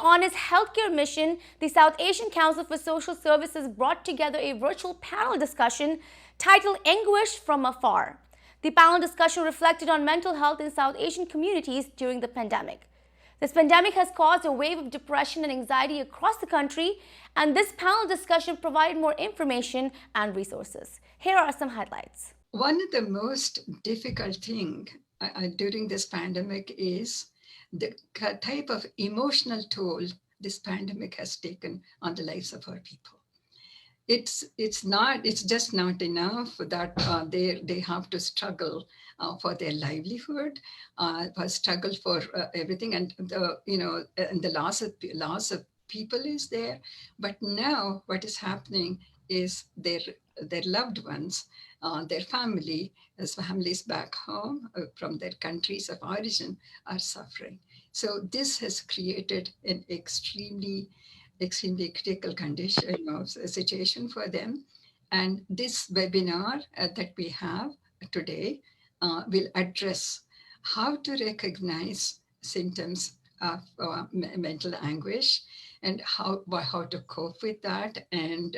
on its healthcare mission, the South Asian Council for Social Services brought together a virtual panel discussion titled Anguish from Afar. The panel discussion reflected on mental health in South Asian communities during the pandemic. This pandemic has caused a wave of depression and anxiety across the country, and this panel discussion provided more information and resources. Here are some highlights. One of the most difficult things during this pandemic is the type of emotional toll this pandemic has taken on the lives of our people. It's just not enough that they have to struggle for their livelihood, struggle for everything, and the loss of people is there. But now what is happening is their loved ones, their families back home from their countries of origin are suffering. So this has created an extremely critical condition of situation for them. And this webinar that we have today will address how to recognize symptoms of mental anguish and how to cope with that, and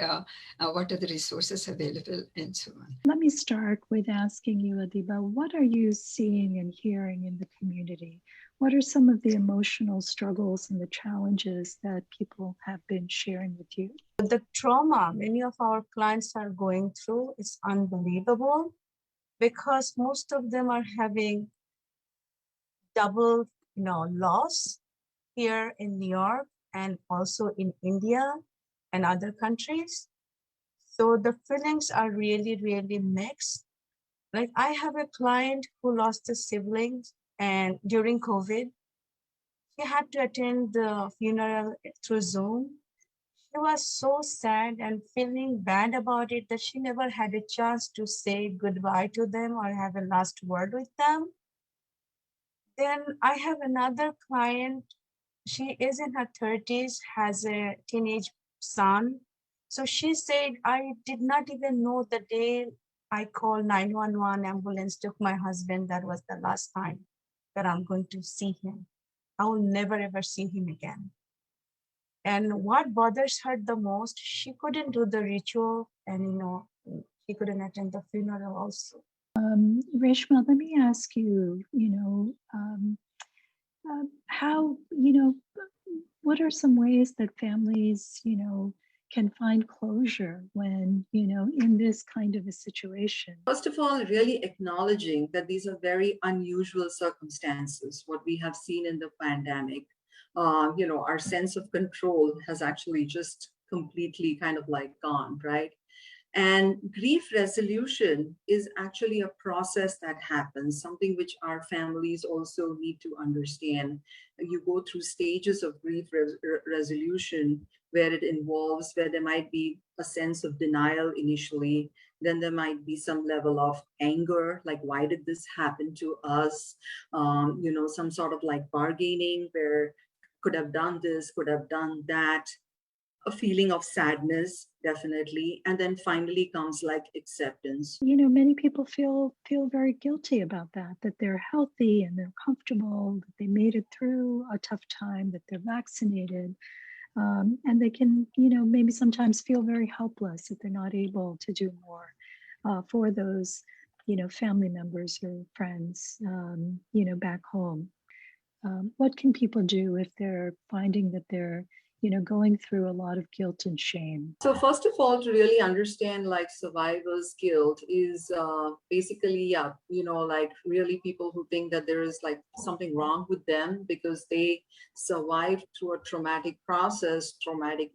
what are the resources available and so on. Let me start with asking you, Adiba, what are you seeing and hearing in the community? What are some of the emotional struggles and the challenges that people have been sharing with you? The trauma many of our clients are going through is unbelievable, because most of them are having double loss here in New York and also in India and other countries. So the feelings are really, really mixed. Like, I have a client who lost a sibling, and during COVID, she had to attend the funeral through Zoom. She was so sad and feeling bad about it that she never had a chance to say goodbye to them or have a last word with them. Then I have another client. She is in her 30s, has a teenage son. So she said, I did not even know the day I called 911, ambulance took my husband. That was the last time that I'm going to see him. I will never ever see him again. And what bothers her the most, she couldn't do the ritual, and she couldn't attend the funeral also. Reshma, let me ask you, how, what are some ways that families, can find closure when, in this kind of a situation? First of all, really acknowledging that these are very unusual circumstances, what we have seen in the pandemic. Our sense of control has actually just completely kind of like gone, right? And grief resolution is actually a process that happens, something which our families also need to understand. You go through stages of grief resolution where there might be a sense of denial initially, then there might be some level of anger, like, why did this happen to us? Some sort of like bargaining where could have done this, could have done that. A feeling of sadness, definitely, and then finally comes like acceptance. Many people feel very guilty about that they're healthy and they're comfortable, that they made it through a tough time, that they're vaccinated, and they can, maybe sometimes feel very helpless that they're not able to do more for those, family members or friends, back home. What can people do if they're finding that they're going through a lot of guilt and shame? So first of all, to really understand like survivor's guilt is basically, like really people who think that there is like something wrong with them because they survived through a traumatic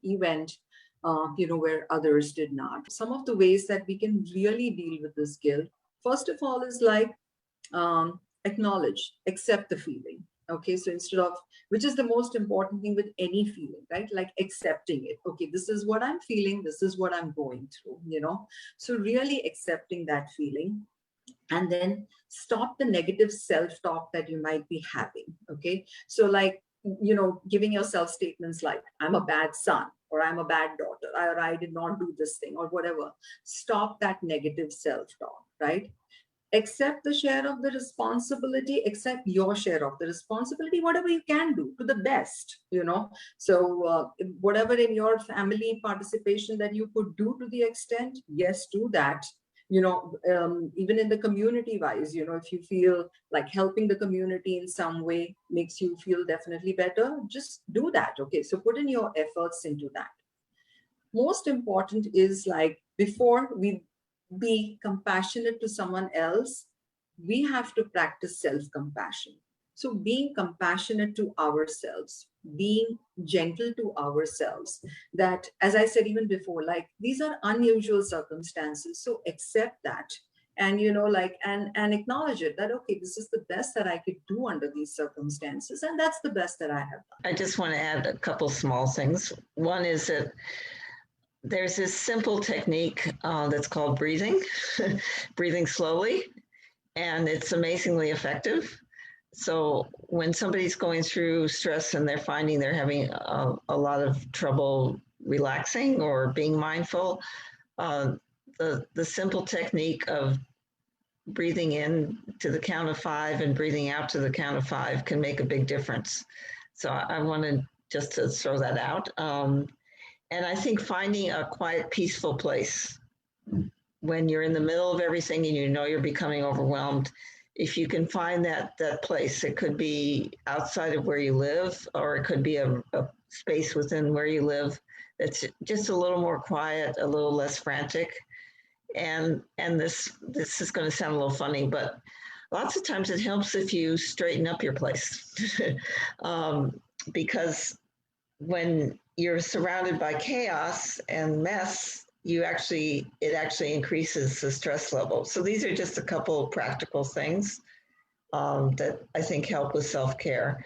event, where others did not. Some of the ways that we can really deal with this guilt, first of all, is like acknowledge, accept the feeling. Okay, so instead of, which is the most important thing with any feeling, right? Like accepting it. Okay, this is what I'm feeling. This is what I'm going through, So really accepting that feeling, and then stop the negative self-talk that you might be having. Okay, so like, giving yourself statements like, I'm a bad son, or I'm a bad daughter, or I did not do this thing, or whatever. Stop that negative self-talk, right? Accept the share of the responsibility, accept your share of the responsibility, whatever you can do to the best, So whatever in your family participation that you could do to the extent, yes, do that. Even in the community wise, if you feel like helping the community in some way makes you feel definitely better, just do that. Okay, so put in your efforts into that. Most important is, like, before we be compassionate to someone else, we have to practice self-compassion. So being compassionate to ourselves, being gentle to ourselves, that, as I said even before, like, these are unusual circumstances. So accept that, and and acknowledge it, that okay, this is the best that I could do under these circumstances, and that's the best that I have done. I just want to add a couple small things. One is that there's this simple technique that's called breathing, breathing slowly, and it's amazingly effective. So when somebody's going through stress and they're finding they're having a lot of trouble relaxing or being mindful, the simple technique of breathing in to the count of 5 and breathing out to the count of 5 can make a big difference. So I wanted just to throw that out. And I think finding a quiet, peaceful place when you're in the middle of everything and you're becoming overwhelmed, if you can find that place, it could be outside of where you live, or it could be a space within where you live that's just a little more quiet, a little less frantic. And this is going to sound a little funny, but lots of times it helps if you straighten up your place. Because when you're surrounded by chaos and mess, it actually increases the stress level. So these are just a couple of practical things that I think help with self-care.